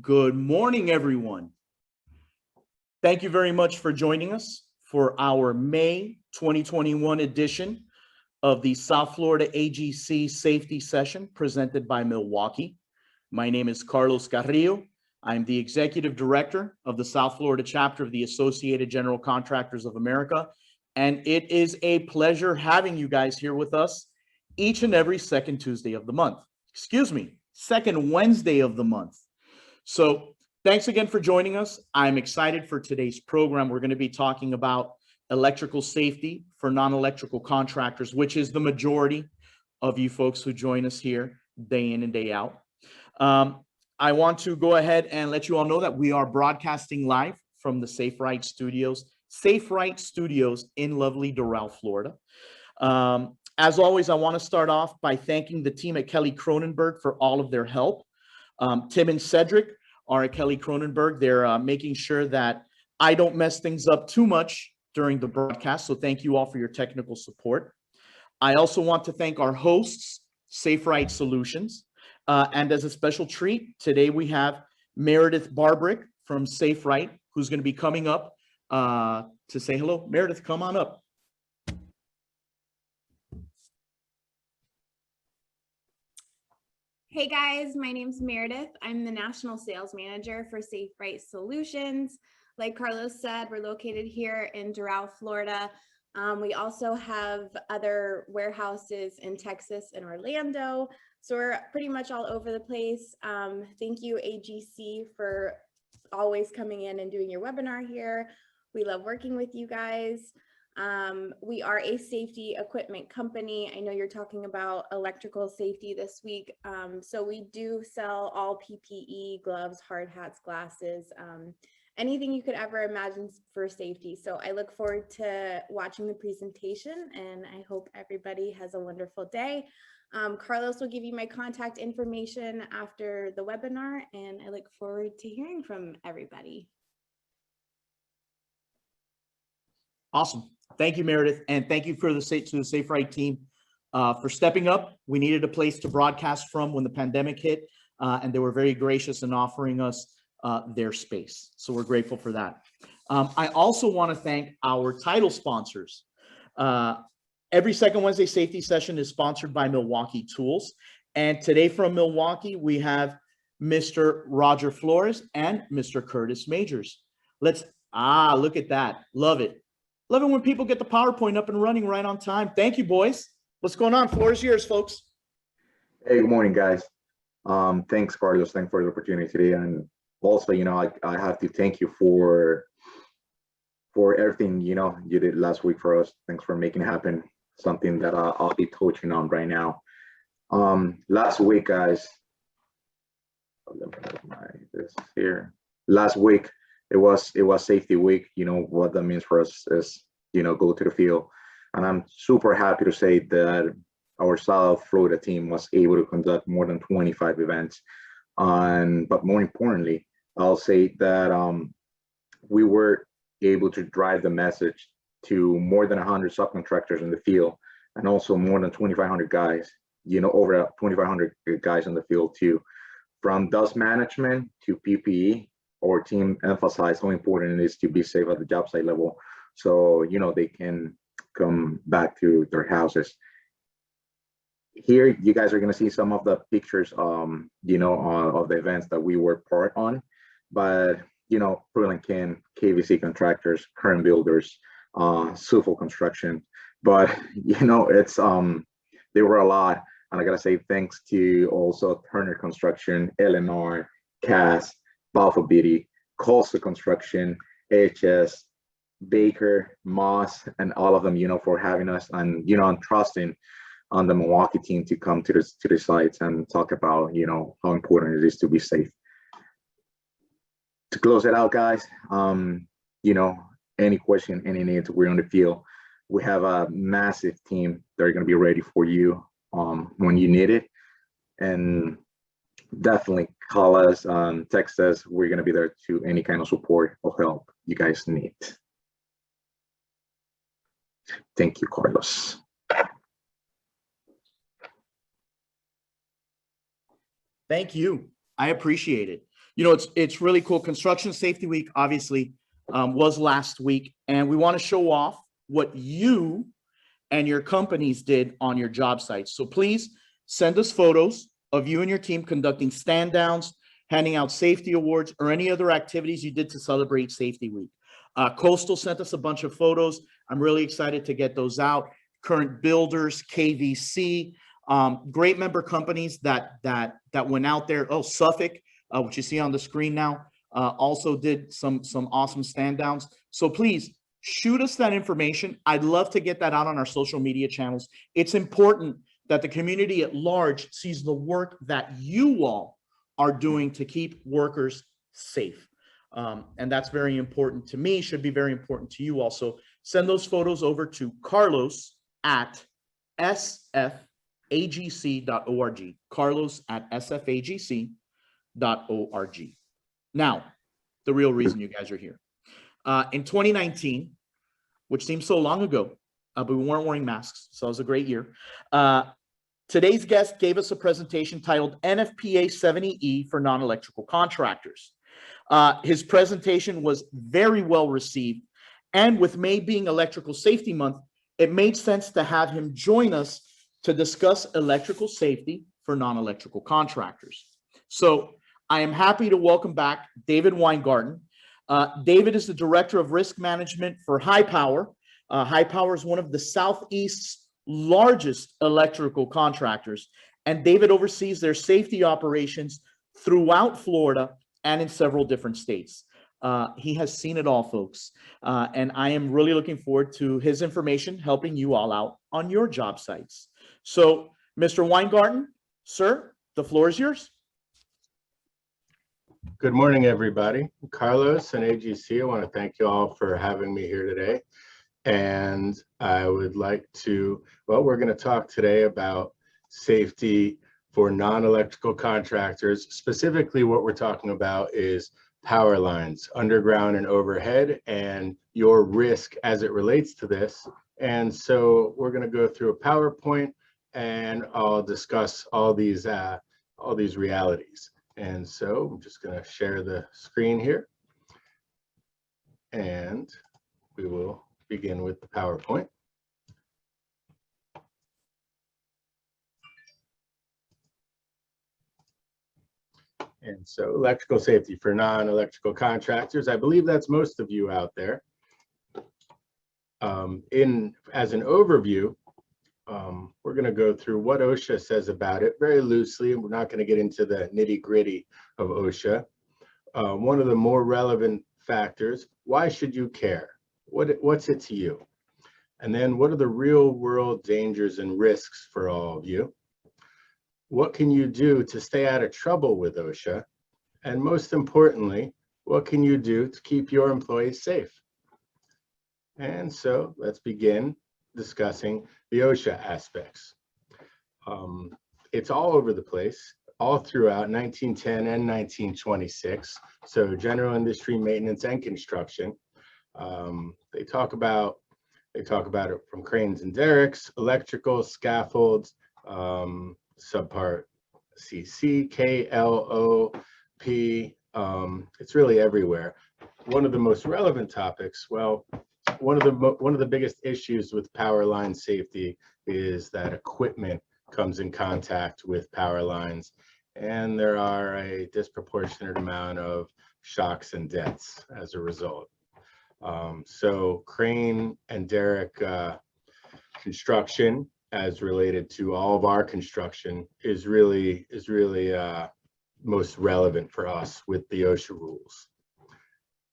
Good morning, everyone. Thank you very much for joining us for our May 2021 edition of the South Florida AGC Safety Session presented by Milwaukee. My name is Carlos Carrillo. I'm the Executive Director of the South Florida chapter of the Associated General Contractors of America, and it is a pleasure having you guys here with us each and every second Tuesday of the month. Second Wednesday of the month. So thanks again for joining us. I'm excited for today's program. We're going to be talking about electrical safety for non-electrical contractors, which is the majority of you folks who join us here day in and day out. I want to go ahead and let you all know that we are broadcasting live from the Safe Right Studios in lovely Doral, Florida. As always, I want to start off by thanking the team at Kelly Cronenberg for all of their help. Tim and Cedric are at Kelly Cronenberg. They're making sure that I don't mess things up too much during the broadcast. So thank you all for your technical support. I also want to thank our hosts, Safe Right Solutions. And as a special treat, today we have Meredith Barbrick from Safe Right, who's going to be coming up to say hello. Meredith, come on up. Hey guys, my name's Meredith. I'm the National Sales Manager for Safe Right Solutions. Like Carlos said, we're located here in Doral, Florida. We also have other warehouses in Texas and Orlando. So we're pretty much all over the place. Thank you, AGC, for always coming in and doing your webinar here. We love working with you guys. We are a safety equipment company. I know you're talking about electrical safety this week. So we do sell all PPE, gloves, hard hats, glasses, anything you could ever imagine for safety. So I look forward to watching the presentation and I hope everybody has a wonderful day. Carlos will give you my contact information after the webinar and I look forward to hearing from everybody. Awesome. Thank you, Meredith. And thank you to the Safe Right team for stepping up. We needed a place to broadcast from when the pandemic hit, and they were very gracious in offering us their space. So we're grateful for that. I also want to thank our title sponsors. Every second Wednesday safety session is sponsored by Milwaukee Tools. And today from Milwaukee, we have Mr. Roger Flores and Mr. Curtis Majors. Look at that. Love it. Love it when people get the PowerPoint up and running right on time. Thank you, boys. What's going on? Floor is yours, folks. Hey, good morning, guys. Thanks, Carlos. Thanks for the opportunity today. And also, I have to thank you for everything, you did last week for us. Thanks for making it happen. Something that I'll be touching on right now. Last week, guys, last week, it was safety week. What that means for us is, go to the field. And I'm super happy to say that our South Florida team was able to conduct more than 25 events. But more importantly, I'll say that we were able to drive the message to more than 100 subcontractors in the field, and also more than 2,500 guys, over 2,500 guys in the field too. From dust management to PPE, our team emphasized how important it is to be safe at the job site level, so they can come back to their houses. Here, you guys are going to see some of the pictures, of the events that we were part on. But Pearl & Ken, KVC Contractors, Current Builders, Suffolk Construction. But it's they were a lot, and I gotta say thanks to also Turner Construction, LNR, CAS, Balfour Beatty, Coastal Construction, HS, Baker, Moss, and all of them, for having us and and trusting on the Milwaukee team to come to the sites and talk about how important it is to be safe. To close it out, guys, any question, any needs, we're on the field. We have a massive team that are going to be ready for you when you need it, and definitely call us, text us. We're going to be there to any kind of support or help you guys need. Thank you, Carlos. Thank you. I appreciate it. You know, it's really cool. Construction Safety Week obviously was last week, and we want to show off what you and your companies did on your job sites. So please send us photos of you and your team conducting stand downs, handing out safety awards, or any other activities you did to celebrate Safety Week. Coastal sent us a bunch of photos. I'm really excited to get those out. Current Builders, KVC, great member companies that went out there. Oh, Suffolk, which you see on the screen now, also did some awesome stand downs. So please shoot us that information. I'd love to get that out on our social media channels. It's important that the community at large sees the work that you all are doing to keep workers safe. And that's very important to me, should be very important to you also. Send those photos over to Carlos at sfagc.org. Carlos at sfagc.org. Now, the real reason you guys are here. In 2019, which seems so long ago, but we weren't wearing masks, so it was a great year. Today's guest gave us a presentation titled NFPA 70E for non-electrical contractors. His presentation was very well received, and with May being Electrical Safety Month, it made sense to have him join us to discuss electrical safety for non-electrical contractors. So I am happy to welcome back David Weingarten. David is the Director of Risk Management for Hypower. Hypower is one of the Southeast's largest electrical contractors, and David oversees their safety operations throughout Florida and in several different states. He has seen it all, folks, and I am really looking forward to his information helping you all out on your job sites. So, Mr. Weingarten, sir, the floor is yours. Good morning, everybody. Carlos and AGC, I want to thank you all for having me here today. And I would like to, well, we're going to talk today about safety for non-electrical contractors. Specifically, what we're talking about is power lines, underground and overhead, and your risk as it relates to this. And so we're going to go through a PowerPoint, and I'll discuss all these realities. And so I'm just going to share the screen here, and we will begin with the PowerPoint. And so electrical safety for non-electrical contractors, I believe that's most of you out there. As an overview, we're going to go through what OSHA says about it very loosely, and we're not going to get into the nitty-gritty of OSHA. One of the more relevant factors, why should you care? What's it to you? And then what are the real-world dangers and risks for all of you? What can you do to stay out of trouble with OSHA? And most importantly, what can you do to keep your employees safe? And so let's begin discussing the OSHA aspects. It's all over the place, all throughout 1910 and 1926. So general industry, maintenance, and construction. They talk about it from cranes and derricks, electrical, scaffolds, subpart CC, K, L, O, P. It's really everywhere. One of the most relevant topics, well, one of the biggest issues with power line safety is that equipment comes in contact with power lines, and there are a disproportionate amount of shocks and deaths as a result. So crane and derrick construction, as related to all of our construction, is really most relevant for us with the OSHA rules.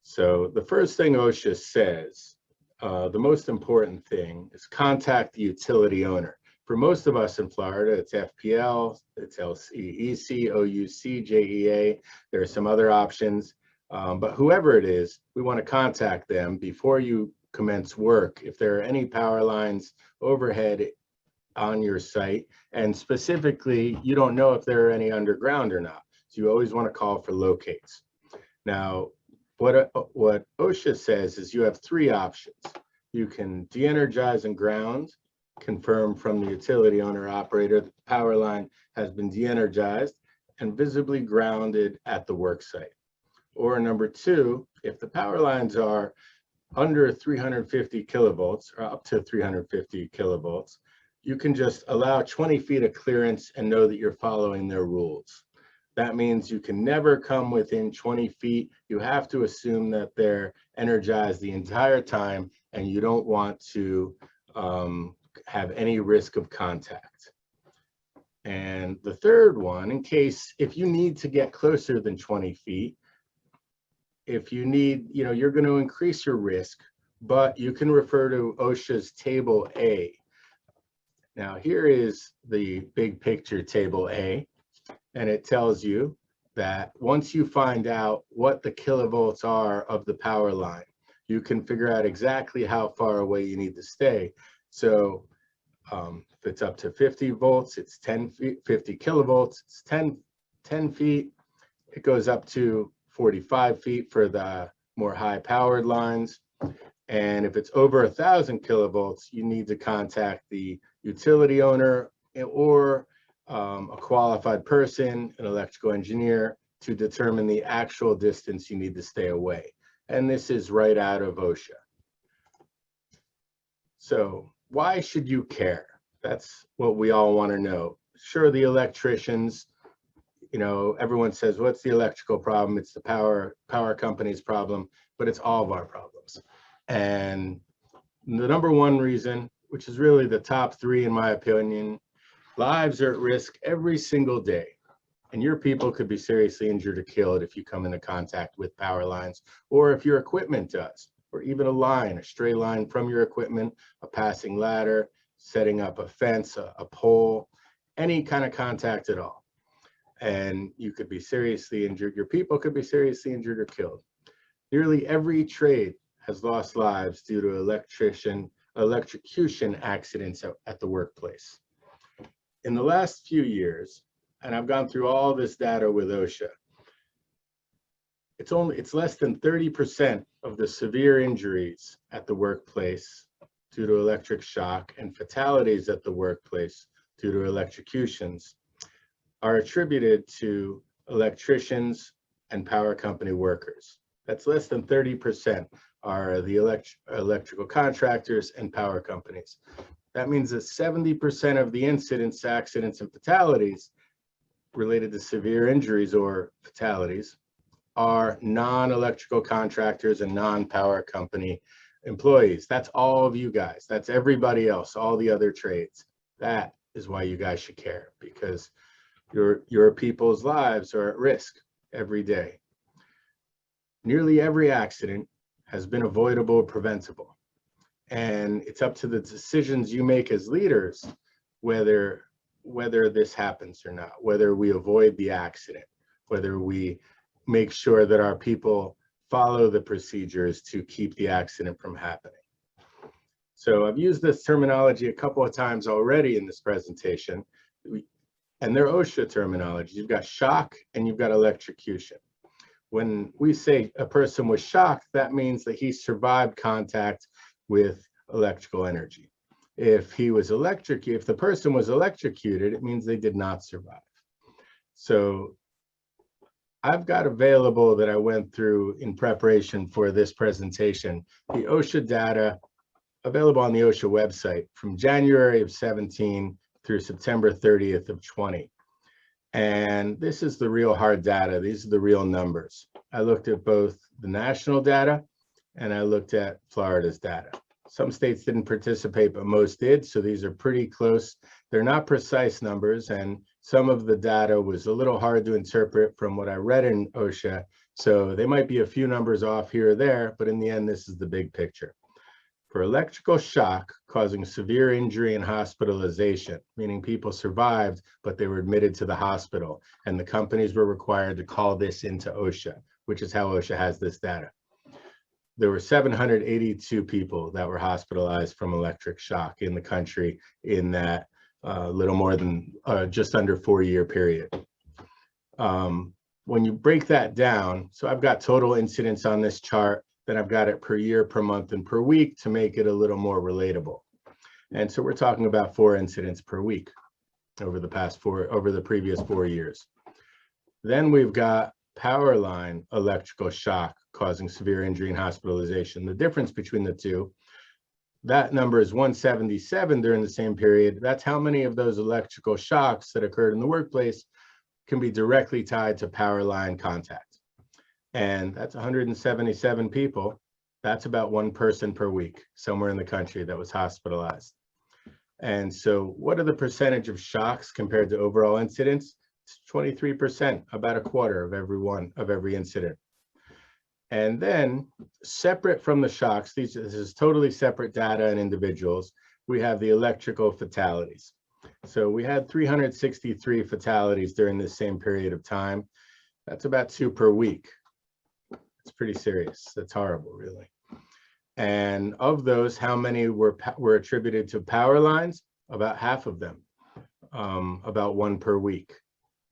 So the first thing OSHA says, the most important thing, is contact the utility owner. For most of us in Florida, it's FPL, it's LCEC, OUC, JEA. There are some other options, but whoever it is, we want to contact them before you commence work if there are any power lines overhead on your site, and specifically you don't know if there are any underground or not, so you always want to call for locates. Now what OSHA says is you have three options. You can de-energize and ground, confirm from the utility owner operator that the power line has been de-energized and visibly grounded at the work site. Or number two, if the power lines are under 350 kilovolts or up to 350 kilovolts, you can just allow 20 feet of clearance and know that you're following their rules. That means you can never come within 20 feet. You have to assume that they're energized the entire time, and you don't want to have any risk of contact. And the third one, in case if you need to get closer than 20 feet, if you need, you're going to increase your risk, but you can refer to OSHA's Table A. Now, here is the big picture Table A, and it tells you that once you find out what the kilovolts are of the power line, you can figure out exactly how far away you need to stay. So if it's up to 50 volts, it's 10 feet, 50 kilovolts, it's 10 feet. It goes up to 45 feet for the more high powered lines. And if it's over 1,000 kilovolts, you need to contact the utility owner or a qualified person, an electrical engineer, to determine the actual distance you need to stay away. And this is right out of OSHA. So why should you care? That's what we all want to know. Sure, the electricians, everyone says, what's the electrical problem? It's the power company's problem, but it's all of our problems. And the number one reason, which is really the top three in my opinion, lives are at risk every single day. And your people could be seriously injured or killed if you come into contact with power lines, or if your equipment does, or even a stray line from your equipment, a passing ladder, setting up a fence, a pole, any kind of contact at all. And you could be seriously injured. Your people could be seriously injured or killed. Nearly every trade has lost lives due to electrocution accidents at the workplace. In the last few years, and I've gone through all this data with OSHA, it's less than 30% of the severe injuries at the workplace due to electric shock and fatalities at the workplace due to electrocutions are attributed to electricians and power company workers. That's less than 30% are the electrical contractors and power companies. That means that 70% of the incidents, accidents, and fatalities related to severe injuries or fatalities are non-electrical contractors and non-power company employees. That's all of you guys. That's everybody else, all the other trades. That is why you guys should care, because your people's lives are at risk every day. Nearly every accident has been avoidable or preventable. And it's up to the decisions you make as leaders whether this happens or not, whether we avoid the accident, whether we make sure that our people follow the procedures to keep the accident from happening. So I've used this terminology a couple of times already in this presentation, and they're OSHA terminology. You've got shock and you've got electrocution. When we say a person was shocked, that means that he survived contact with electrical energy. If the person was electrocuted, it means they did not survive. So I've got available that I went through in preparation for this presentation, the OSHA data available on the OSHA website from January of 17 through September 30th of 20. And this is the real hard data. These are the real numbers. I looked at both the national data and I looked at Florida's data. Some states didn't participate, but most did. So these are pretty close. They're not precise numbers, and some of the data was a little hard to interpret from what I read in OSHA. So they might be a few numbers off here or there, but in the end, this is the big picture. For electrical shock causing severe injury and hospitalization, meaning people survived, but they were admitted to the hospital, and the companies were required to call this into OSHA, which is how OSHA has this data. There were 782 people that were hospitalized from electric shock in the country in that little more than just under 4-year period. When you break that down, so I've got total incidents on this chart, then I've got it per year, per month, and per week to make it a little more relatable. And so we're talking about 4 incidents per week over the previous 4 years. Then we've got power line electrical shock causing severe injury and hospitalization. The difference between the two, that number is 177 during the same period. That's how many of those electrical shocks that occurred in the workplace can be directly tied to power line contact. And that's 177 people. That's about one person per week somewhere in the country that was hospitalized. And so what are the percentage of shocks compared to overall incidents? It's 23%, about a quarter of every incident. And then separate from the shocks, this is totally separate data and individuals, we have the electrical fatalities. So we had 363 fatalities during this same period of time. That's about 2 per week. It's pretty serious. That's horrible, really. And of those, how many were attributed to power lines? About half of them, about 1 per week.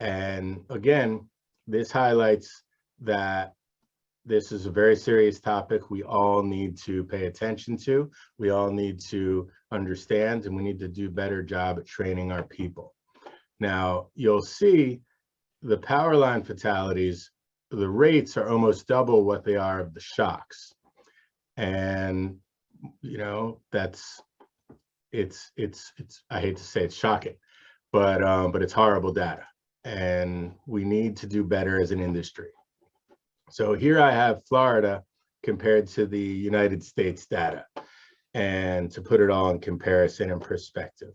And again, this highlights that this is a very serious topic we all need to pay attention to. We all need to understand, and we need to do a better job at training our people. Now, you'll see the power line fatalities, the rates are almost double what they are of the shocks. And, you know, it's I hate to say it's shocking, but it's horrible data. And we need to do better as an industry. So here I have Florida compared to the United States data, and to put it all in comparison and perspective.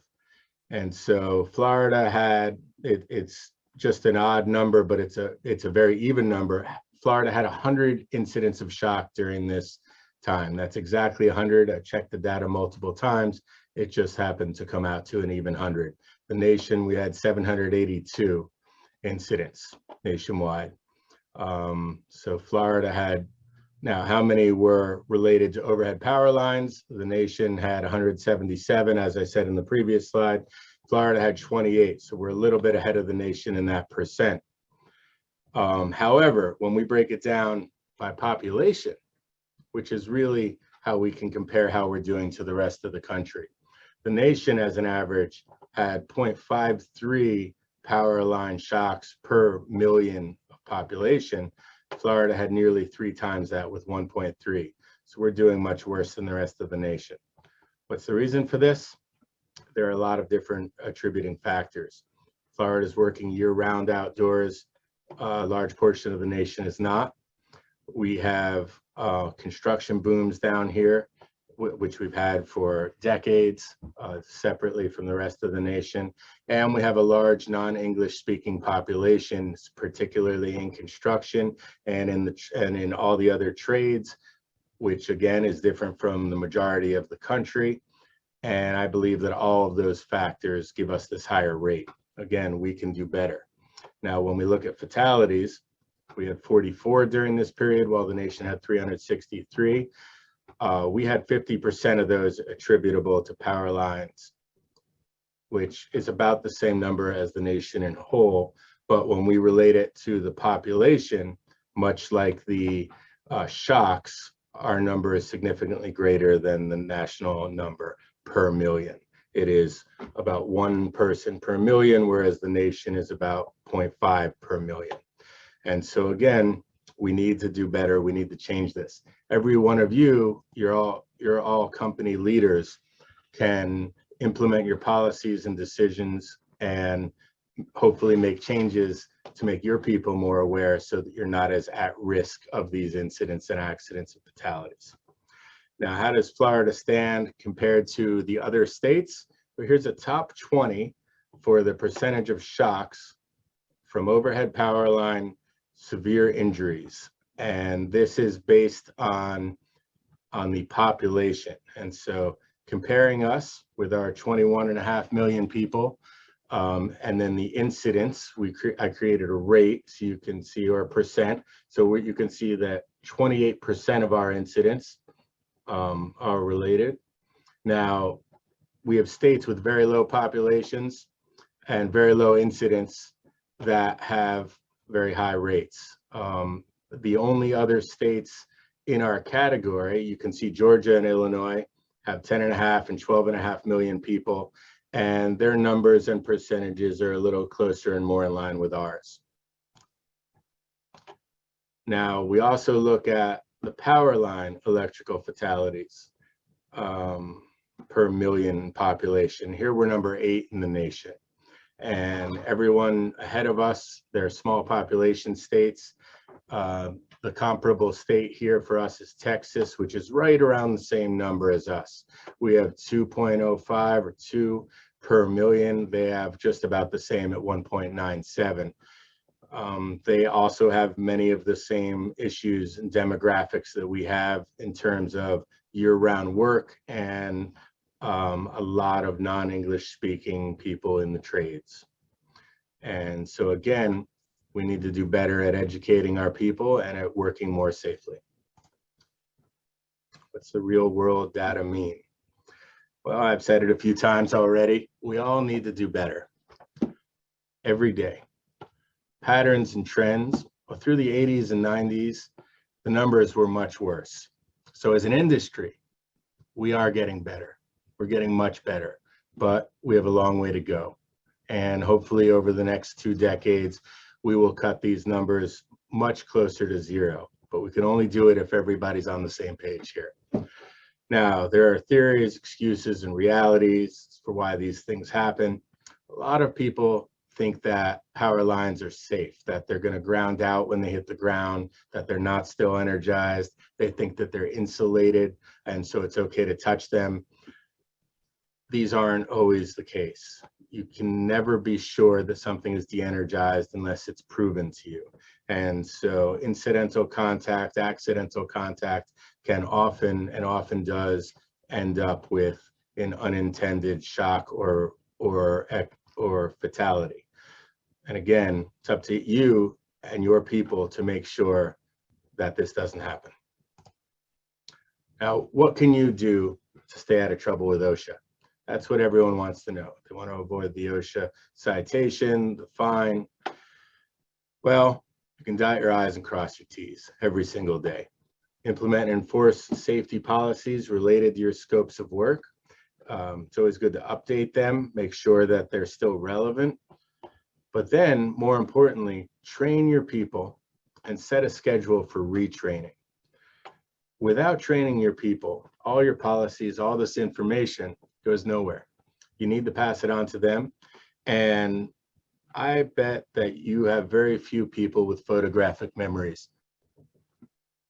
And so Florida had, it's just an odd number, but it's a very even number. Florida had 100 incidents of shock during this time. That's exactly 100. I checked the data multiple times. It just happened to come out to an even 100. The nation, we had 782 incidents nationwide. So Florida had, now how many were related to overhead power lines? The nation had 177, as I said in the previous slide. Florida had 28, so we're a little bit ahead of the nation in that percent. However, when we break it down by population, which is really how we can compare how we're doing to the rest of the country, the nation as an average had 0.53 power line shocks per million of population. Florida had nearly 3 times that with 1.3. So we're doing much worse than the rest of the nation. What's the reason for this? There are a lot of different attributing factors. Florida is working year-round outdoors. A large portion of the nation is not. We have construction booms down here, which we've had for decades, separately from the rest of the nation. And we have a large non-English speaking population, particularly in construction and in all the other trades, which again is different from the majority of the country. And I believe that all of those factors give us this higher rate. Again, we can do better. Now, when we look at fatalities, we had 44 during this period, while the nation had 363. We had 50% of those attributable to power lines, which is about the same number as the nation in whole. But when we relate it to the population, much like the shocks, our number is significantly greater than the national number per million. It is about 1 person per million, whereas the nation is about 0.5 per million. And so again, we need to do better. We need to change this. Every one of you, you're all company leaders, can implement your policies and decisions and hopefully make changes to make your people more aware so that you're not as at risk of these incidents and accidents and fatalities. Now, how does Florida stand compared to the other states? Well, here's a top 20 for the percentage of shocks from overhead power line severe injuries. And this is based on the population. And so comparing us with our 21.5 million people, and then the incidents, I created a rate so you can see, or a percent. So you can see that 28% of our incidents are related. Now, we have states with very low populations and very low incidents that have very high rates. The only other states in our category, you can see Georgia and Illinois have 10.5 and 12.5 million people, and their numbers and percentages are a little closer and more in line with ours. Now, we also look at the power line electrical fatalities per million population. Here we're number 8 in the nation. And everyone ahead of us, they're small population states. The comparable state here for us is Texas, which is right around the same number as us. We have 2.05 or 2 per million. They have just about the same at 1.97. They also have many of the same issues and demographics that we have in terms of year-round work and a lot of non-English speaking people in the trades. And so again, we need to do better at educating our people and at working more safely. What's the real world data mean? Well, I've said it a few times already. We all need to do better every day. Patterns and trends, well, through the 80s and 90s, the numbers were much worse. So as an industry, we are getting better. We're getting much better, but we have a long way to go. And hopefully over the next 2 decades, we will cut these numbers much closer to 0, but we can only do it if everybody's on the same page here. Now, there are theories, excuses, and realities for why these things happen. A lot of people think that power lines are safe, that they're going to ground out when they hit the ground, that they're not still energized. They think that they're insulated, and so it's okay to touch them. These aren't always the case. You can never be sure that something is de-energized unless it's proven to you. And so incidental contact, accidental contact can often, and often does, end up with an unintended shock or fatality. And again, it's up to you and your people to make sure that this doesn't happen. Now, what can you do to stay out of trouble with OSHA? That's what everyone wants to know. They want to avoid the OSHA citation, the fine. Well, you can dot your I's and cross your T's every single day. Implement and enforce safety policies related to your scopes of work. It's always good to update them, make sure that they're still relevant. But then, more importantly, train your people and set a schedule for retraining. Without training your people, all your policies, all this information goes nowhere. You need to pass it on to them. And I bet that you have very few people with photographic memories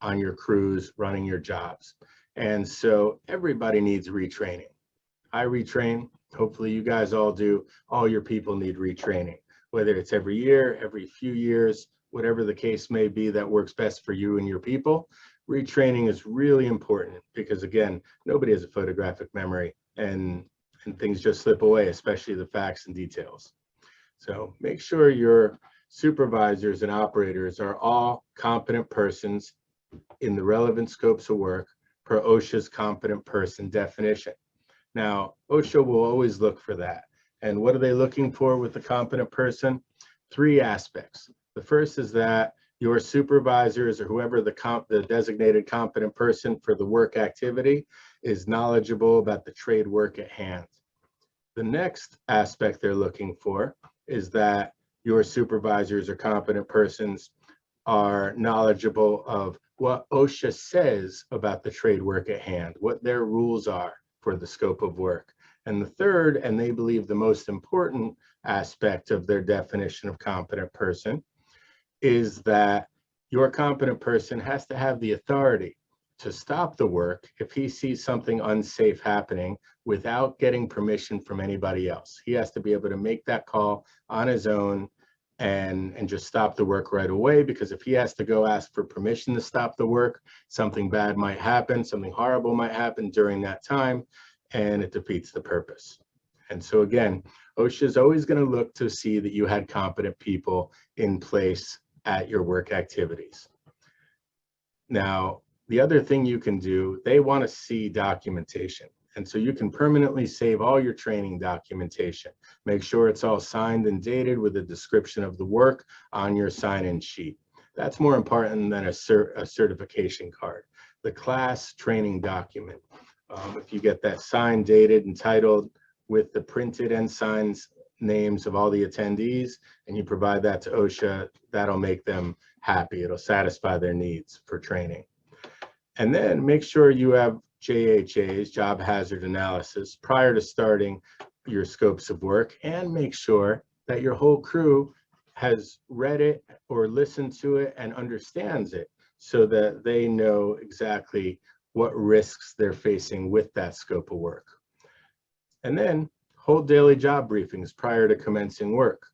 on your crews running your jobs. And so everybody needs retraining. I retrain, hopefully you guys all do. All your people need retraining, whether it's every year, every few years, whatever the case may be that works best for you and your people. Retraining is really important because, again, nobody has a photographic memory and things just slip away, especially the facts and details. So make sure your supervisors and operators are all competent persons in the relevant scopes of work per OSHA's competent person definition. Now, OSHA will always look for that. And what are they looking for with the competent person? 3 aspects. The first is that your supervisors or whoever the designated competent person for the work activity is knowledgeable about the trade work at hand. The next aspect they're looking for is that your supervisors or competent persons are knowledgeable of what OSHA says about the trade work at hand, what their rules are for the scope of work. And the third, and they believe the most important aspect of their definition of competent person, is that your competent person has to have the authority to stop the work if he sees something unsafe happening without getting permission from anybody else. He has to be able to make that call on his own and just stop the work right away, because if he has to go ask for permission to stop the work, something bad might happen, something horrible might happen during that time, and it defeats the purpose. And so again, OSHA is always going to look to see that you had competent people in place at your work activities. Now, the other thing you can do, they want to see documentation. And so you can permanently save all your training documentation. Make sure it's all signed and dated with a description of the work on your sign-in sheet. That's more important than a certification card. The class training document, if you get that signed, dated, and titled with the printed and signed names of all the attendees and you provide that to OSHA, that'll make them happy. It'll satisfy their needs for training. And then make sure you have JHAs, job hazard analysis, prior to starting your scopes of work, and make sure that your whole crew has read it or listened to it and understands it so that they know exactly what risks they're facing with that scope of work. And then hold daily job briefings prior to commencing work.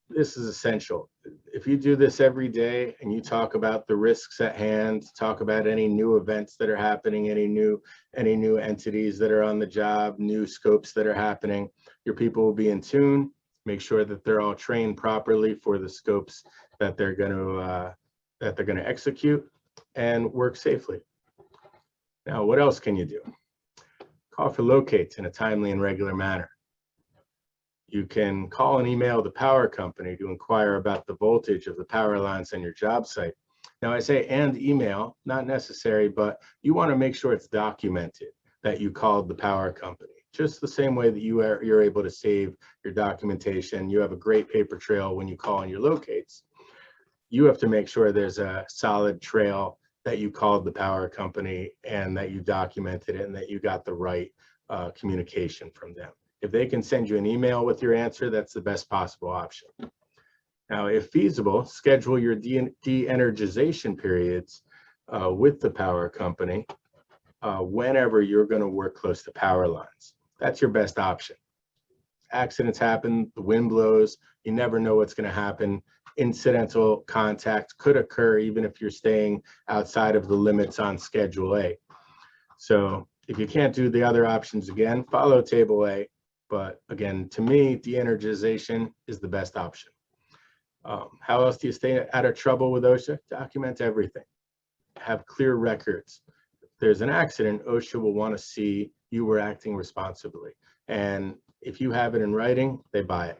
This is essential. If you do this every day and you talk about the risks at hand, talk about any new events that are happening, any new entities that are on the job, new scopes that are happening, your people will be in tune. Make sure that they're all trained properly for the scopes that they're going to execute and work safely. Now, what else can you do? Call for locates in a timely and regular manner. You can call and email the power company to inquire about the voltage of the power lines on your job site. Now I say and email, not necessary, but you want to make sure it's documented that you called the power company. Just the same way that you're able to save your documentation. You have a great paper trail when you call in your locates. You have to make sure there's a solid trail that you called the power company and that you documented it and that you got the right communication from them. If they can send you an email with your answer, that's the best possible option. Now, if feasible, schedule your de-energization periods with the power company whenever you're going to work close to power lines. That's your best option. Accidents happen, the wind blows, you never know what's going to happen. Incidental contact could occur even if you're staying outside of the limits on Schedule A. So if you can't do the other options again, follow Table A. But again, to me, de-energization is the best option. How else do you stay out of trouble with OSHA? Document everything. Have clear records. If there's an accident, OSHA will want to see you were acting responsibly. And if you have it in writing, they buy it.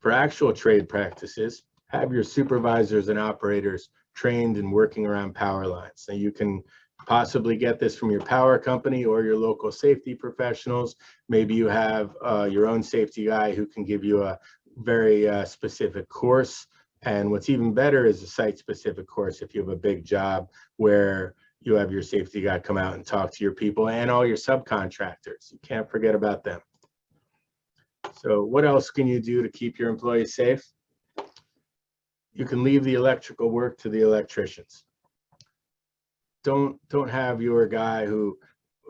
For actual trade practices, have your supervisors and operators trained in working around power lines. Now you can possibly get this from your power company or your local safety professionals. Maybe you have your own safety guy who can give you a very specific course. And what's even better is a site-specific course if you have a big job where you have your safety guy come out and talk to your people and all your subcontractors. You can't forget about them. So what else can you do to keep your employees safe? You can leave the electrical work to the electricians. Don't have your guy who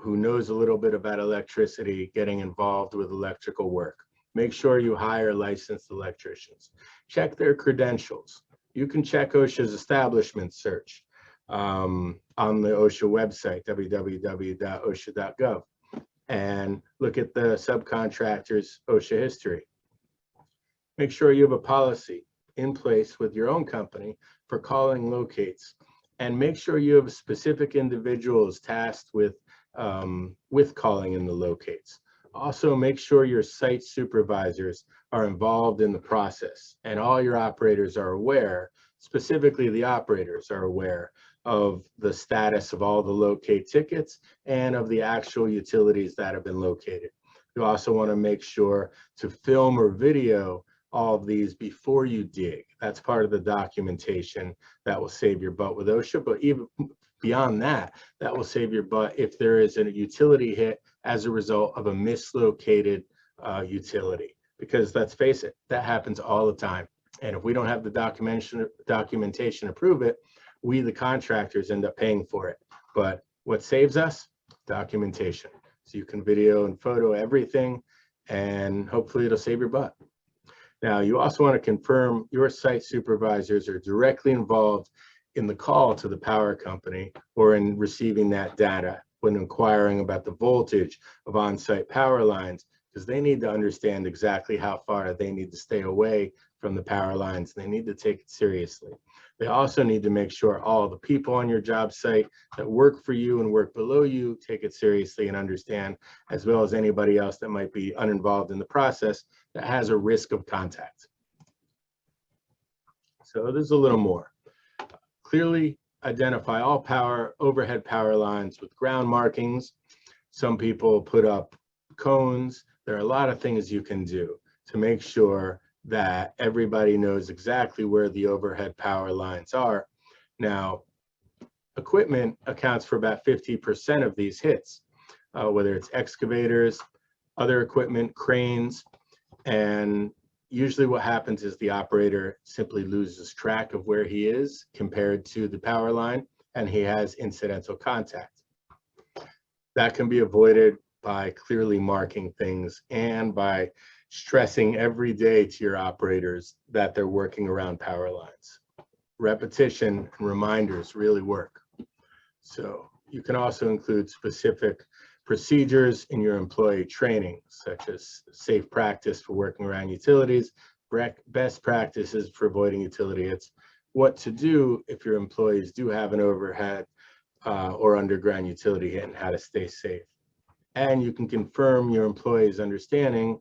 knows a little bit about electricity getting involved with electrical work. Make sure you hire licensed electricians. Check their credentials. You can check OSHA's establishment search on the OSHA website, www.osha.gov, and look at the subcontractor's OSHA history. Make sure you have a policy in place with your own company for calling locates, and make sure you have specific individuals tasked with calling in the locates. Also, make sure your site supervisors are involved in the process and all your operators are aware, specifically the operators are aware of the status of all the locate tickets and of the actual utilities that have been located. You also want to make sure to film or video all of these before you dig. That's part of the documentation that will save your butt with OSHA, but even beyond that, that will save your butt if there is a utility hit as a result of a mislocated utility. Because let's face it, that happens all the time. And if we don't have the documentation to prove it, we, the contractors, end up paying for it. But what saves us? Documentation. So you can video and photo everything, and hopefully it'll save your butt. Now, you also want to confirm your site supervisors are directly involved in the call to the power company or in receiving that data when inquiring about the voltage of on-site power lines, because they need to understand exactly how far they need to stay away from the power lines. They need to take it seriously. They also need to make sure all the people on your job site that work for you and work below you take it seriously and understand, as well as anybody else that might be uninvolved in the process that has a risk of contact. So there's a little more. Clearly identify all overhead power lines with ground markings. Some people put up cones There are a lot of things you can do to make sure that everybody knows exactly where the overhead power lines are. Now, equipment accounts for about 50% of these hits, whether it's excavators, other equipment, cranes, and usually what happens is the operator simply loses track of where he is compared to the power line, and he has incidental contact. That can be avoided by clearly marking things and by stressing every day to your operators that they're working around power lines. Repetition and reminders really work. So you can also include specific procedures in your employee training, such as safe practice for working around utilities, best practices for avoiding utility hits, what to do if your employees do have an overhead or underground utility hit, and how to stay safe. And you can confirm your employees' understanding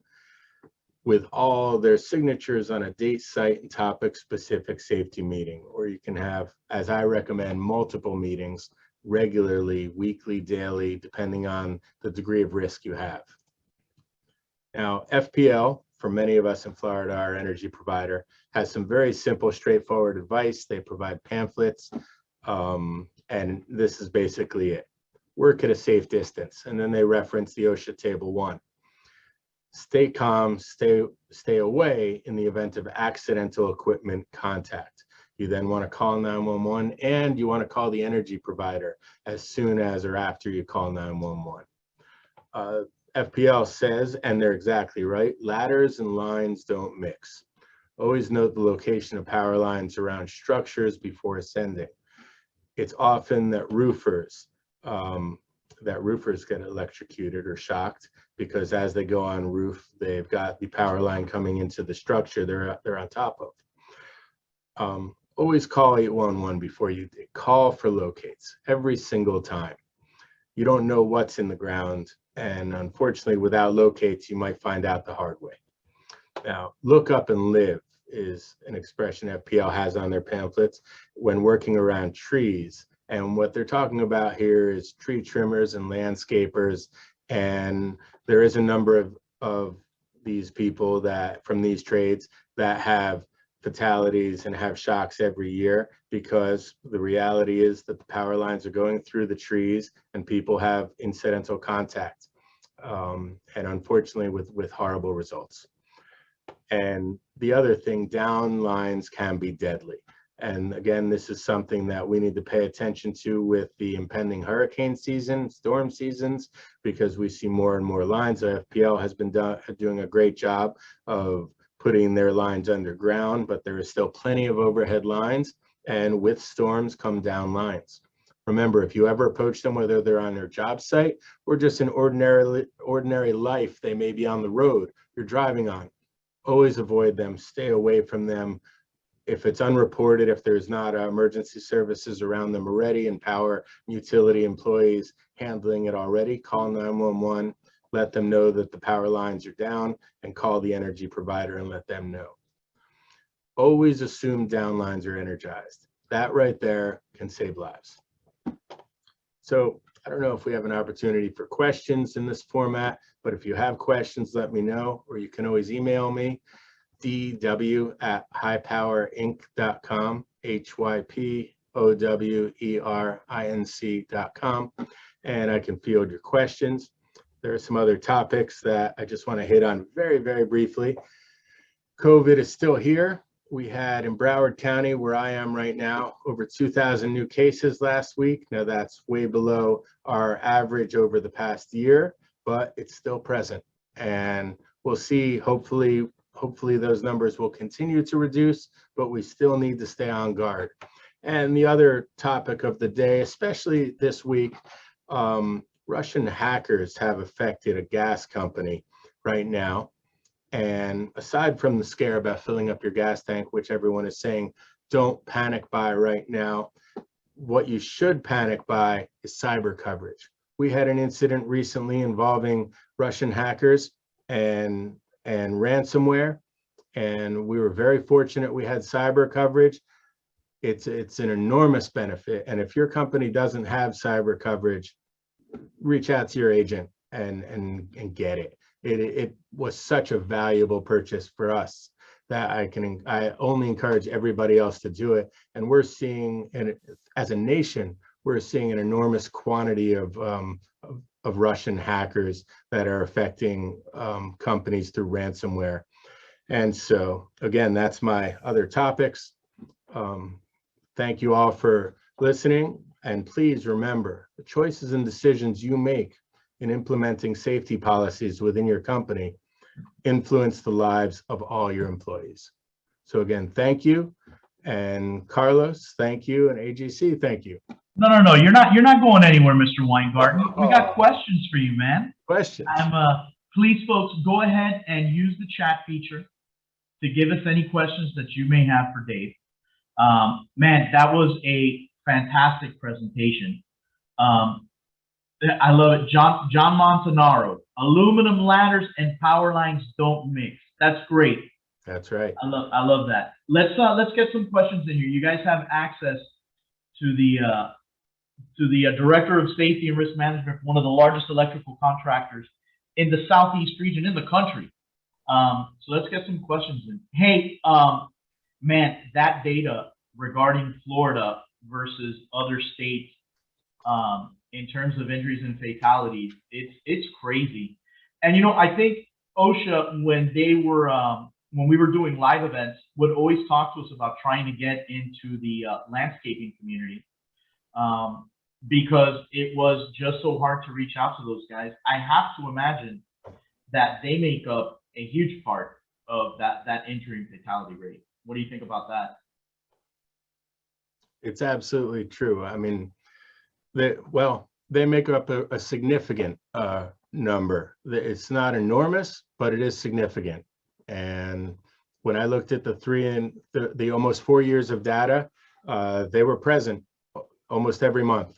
with all their signatures on a date, site, and topic-specific safety meeting, or you can have, as I recommend, multiple meetings regularly, weekly, daily, depending on the degree of risk you have. Now, FPL, for many of us in Florida, our energy provider, has some very simple, straightforward advice. They provide pamphlets, and this is basically it. Work at a safe distance, and then they reference the OSHA Table 1. Stay calm, stay away in the event of accidental equipment contact. You then want to call 911, and you want to call the energy provider as soon as or after you call 911. FPL says, and they're exactly right, ladders and lines don't mix. Always note the location of power lines around structures before ascending. It's often that roofers get electrocuted or shocked, because as they go on roof, they've got the power line coming into the structure they're on top of. Always call 811 before you call for locates every single time. You don't know what's in the ground, and unfortunately, without locates, you might find out the hard way. Now, look up and live is an expression FPL has on their pamphlets when working around trees. And what they're talking about here is tree trimmers and landscapers. And there is a number of these people that from these trades that have fatalities and have shocks every year, because the reality is that the power lines are going through the trees and people have incidental contact, and unfortunately with horrible results. And the other thing, down lines can be deadly. And again, this is something that we need to pay attention to with the impending hurricane season, storm seasons, because we see more and more lines. FPL has been doing a great job of putting their lines underground, but there is still plenty of overhead lines, and with storms come down lines. Remember, if you ever approach them, whether they're on their job site or just in ordinary life, they may be on the road you're driving on, always avoid them, stay away from them. If it's unreported, if there's not emergency services around them already and power utility employees handling it already, call 911, let them know that the power lines are down, and call the energy provider and let them know. Always assume down lines are energized. That right there can save lives. So I don't know if we have an opportunity for questions in this format, but if you have questions, let me know, or you can always email me, dw@hypowerinc.com, hypowerinc.com, and I can field your questions. There are some other topics that I just want to hit on very, very briefly. COVID is still here. We had in Broward County, where I am right now, over 2,000 new cases last week. Now that's way below our average over the past year, but it's still present. And we'll see, hopefully those numbers will continue to reduce, but we still need to stay on guard. And the other topic of the day, especially this week, Russian hackers have affected a gas company right now. And aside from the scare about filling up your gas tank, which everyone is saying, don't panic buy right now, what you should panic buy is cyber coverage. We had an incident recently involving Russian hackers and ransomware, and we were very fortunate we had cyber coverage. It's an enormous benefit. And if your company doesn't have cyber coverage, reach out to your agent and get it. it was such a valuable purchase for us that I only encourage everybody else to do it. And we're seeing, and as a nation, we're seeing an enormous quantity of Russian hackers that are affecting companies through ransomware. And so again, that's my other topics. Thank you all for listening. And please remember, the choices and decisions you make in implementing safety policies within your company influence the lives of all your employees. So again, thank you. And Carlos, thank you. And AGC, thank you. No. You're not going anywhere, Mr. Weingarten. We got questions for you, man. Questions? Please, folks, go ahead and use the chat feature to give us any questions that you may have for Dave. Man, that was a fantastic presentation. I love it. John Montanaro, aluminum ladders and power lines don't mix. That's great. That's right. I love that. Let's get some questions in here. You guys have access to the Director of Safety and Risk Management for one of the largest electrical contractors in the Southeast region in the country. So let's get some questions in. Hey, man, that data regarding Florida versus other states in terms of injuries and fatalities, it's crazy. And you know, I think OSHA, when we were doing live events, would always talk to us about trying to get into the landscaping community because it was just so hard to reach out to those guys. I have to imagine that they make up a huge part of that injury and fatality rate. What do you think about that? It's absolutely true. I mean, they make up a significant number. It's not enormous, but it is significant. And when I looked at the almost 4 years of data, they were present almost every month.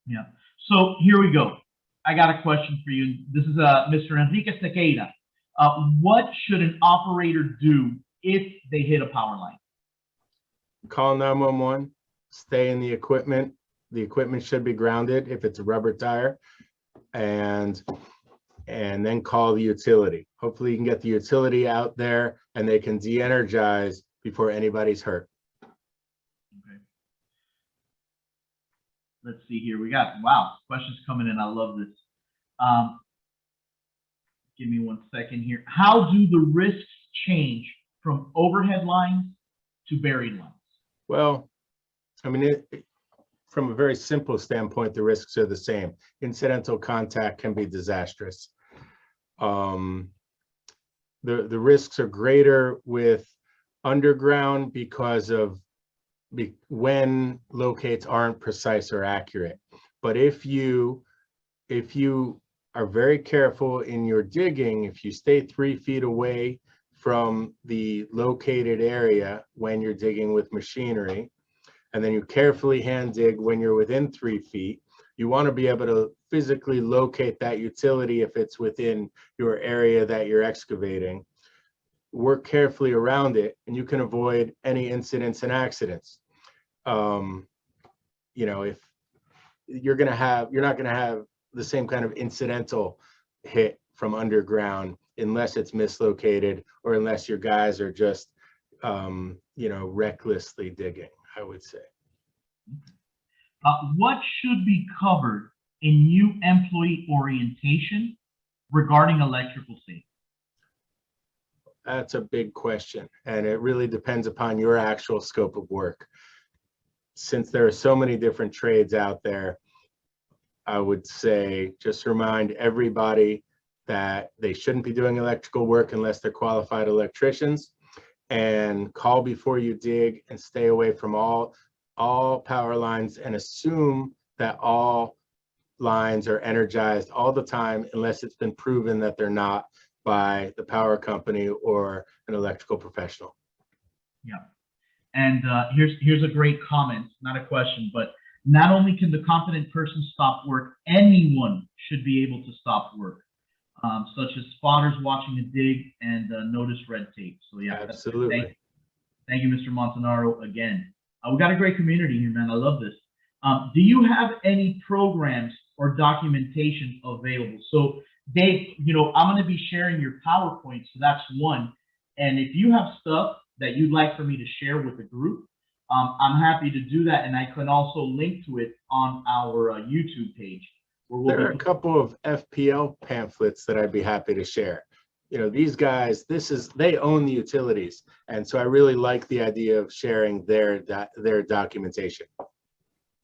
Yeah. So here we go. I got a question for you. This is Mr. Enrique Sequeira. What should an operator do if they hit a power line? Call 911, stay in the equipment. The equipment should be grounded if it's a rubber tire, and then call the utility. Hopefully you can get the utility out there and they can de-energize before anybody's hurt. Okay. Let's see here. We got, wow, questions coming in. I love this. Give me 1 second here. How do the risks change from overhead lines to buried lines? Well, I mean, from a very simple standpoint, the risks are the same. Incidental contact can be disastrous. The risks are greater with underground because of when locates aren't precise or accurate. But if you are very careful in your digging, if you stay 3 feet away from the located area when you're digging with machinery, and then you carefully hand dig when you're within 3 feet, you want to be able to physically locate that utility if it's within your area that you're excavating. Work carefully around it, and you can avoid any incidents and accidents. You know, if you're not going to have the same kind of incidental hit from underground unless it's mislocated or unless your guys are just, you know, recklessly digging, I would say. What should be covered in new employee orientation regarding electrical safety? That's a big question, and it really depends upon your actual scope of work. Since there are so many different trades out there, I would say just remind everybody that they shouldn't be doing electrical work unless they're qualified electricians, and call before you dig, and stay away from all power lines, and assume that all lines are energized all the time unless it's been proven that they're not by the power company or an electrical professional. Yeah. And here's a great comment, not a question, but not only can the competent person stop work, anyone should be able to stop work, such as spotters watching a dig and notice red tape. So yeah, absolutely. Thank you, Mr. Montanaro, again. We got a great community here, man. I love this. Do you have any programs or documentation available? So Dave, I'm going to be sharing your PowerPoint, so that's one. And if you have stuff that you'd like for me to share with the group, I'm happy to do that. And I can also link to it on our YouTube page. Where we'll There are a couple of FPL pamphlets that I'd be happy to share. These guys, they own the utilities. And so I really like the idea of sharing their documentation.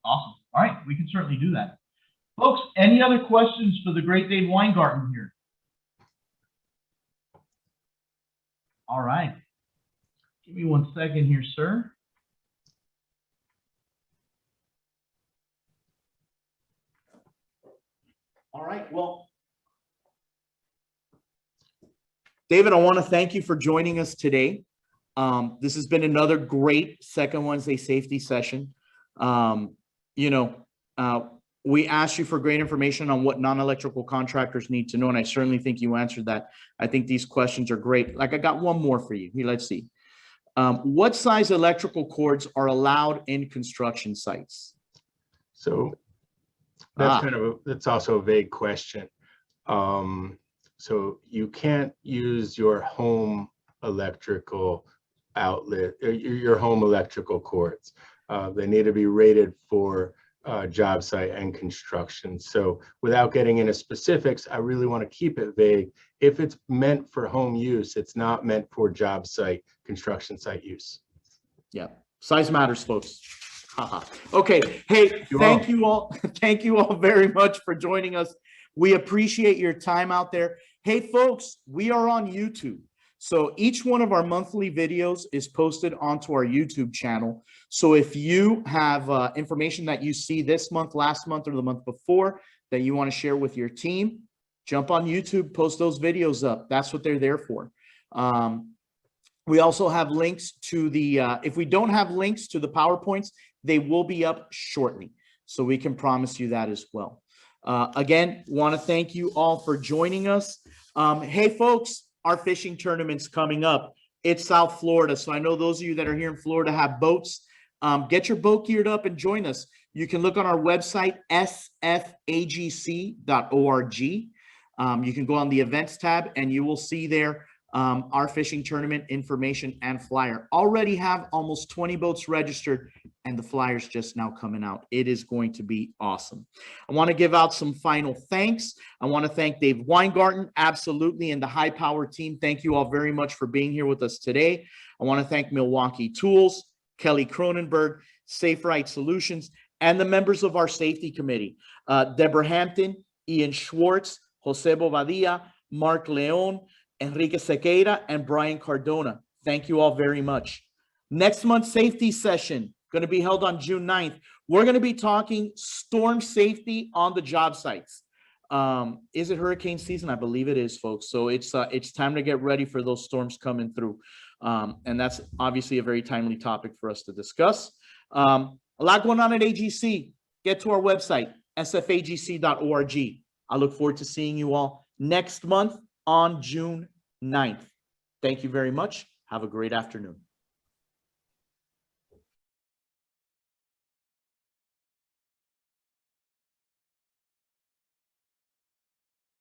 Awesome. All right, we can certainly do that. Folks, any other questions for the great Dave Weingarten here? All right. Give me 1 second here, sir. All right, well, David, I want to thank you for joining us today. This has been another great Second Wednesday safety session. We asked you for great information on what non-electrical contractors need to know, and I certainly think you answered that. I think these questions are great. Like, I got one more for you. Here, let's see. What size electrical cords are allowed in construction sites? So that's also a vague question. So you can't use your home electrical outlet, or your home electrical cords. They need to be rated for job site and construction. So without getting into specifics, I really want to keep it vague. If it's meant for home use, it's not meant for job site, construction site use. Yeah, size matters, folks. Okay, hey, thank you all. Thank you all very much for joining us. We appreciate your time out there. Hey, folks, we are on YouTube. So each one of our monthly videos is posted onto our YouTube channel. So if you have information that you see this month, last month, or the month before that you want to share with your team, jump on YouTube, post those videos up. That's what they're there for. We also have links to the, if we don't have links to the PowerPoints, they will be up shortly. So we can promise you that as well. Again, want to thank you all for joining us. Hey, folks, our fishing tournament's coming up. It's South Florida. So I know those of you that are here in Florida have boats. Get your boat geared up and join us. You can look on our website, sfagc.org. You can go on the events tab and you will see there our fishing tournament information and flyer. Already have almost 20 boats registered and the flyer's just now coming out. It is going to be awesome. I want to give out some final thanks. I want to thank Dave Weingarten, absolutely, and the Hypower team. Thank you all very much for being here with us today. I want to thank Milwaukee Tools, Kelly Cronenberg, Safe Right Solutions, and the members of our safety committee, Deborah Hampton, Ian Schwartz, Jose Bobadilla, Mark Leon, Enrique Sequeira, and Brian Cardona. Thank you all very much. Next month's safety session, going to be held on June 9th. We're going to be talking storm safety on the job sites. Is it hurricane season? I believe it is, folks. So it's time to get ready for those storms coming through. And that's obviously a very timely topic for us to discuss. A lot going on at AGC. Get to our website, sfagc.org. I look forward to seeing you all next month on June 9th. Thank you very much. Have a great afternoon.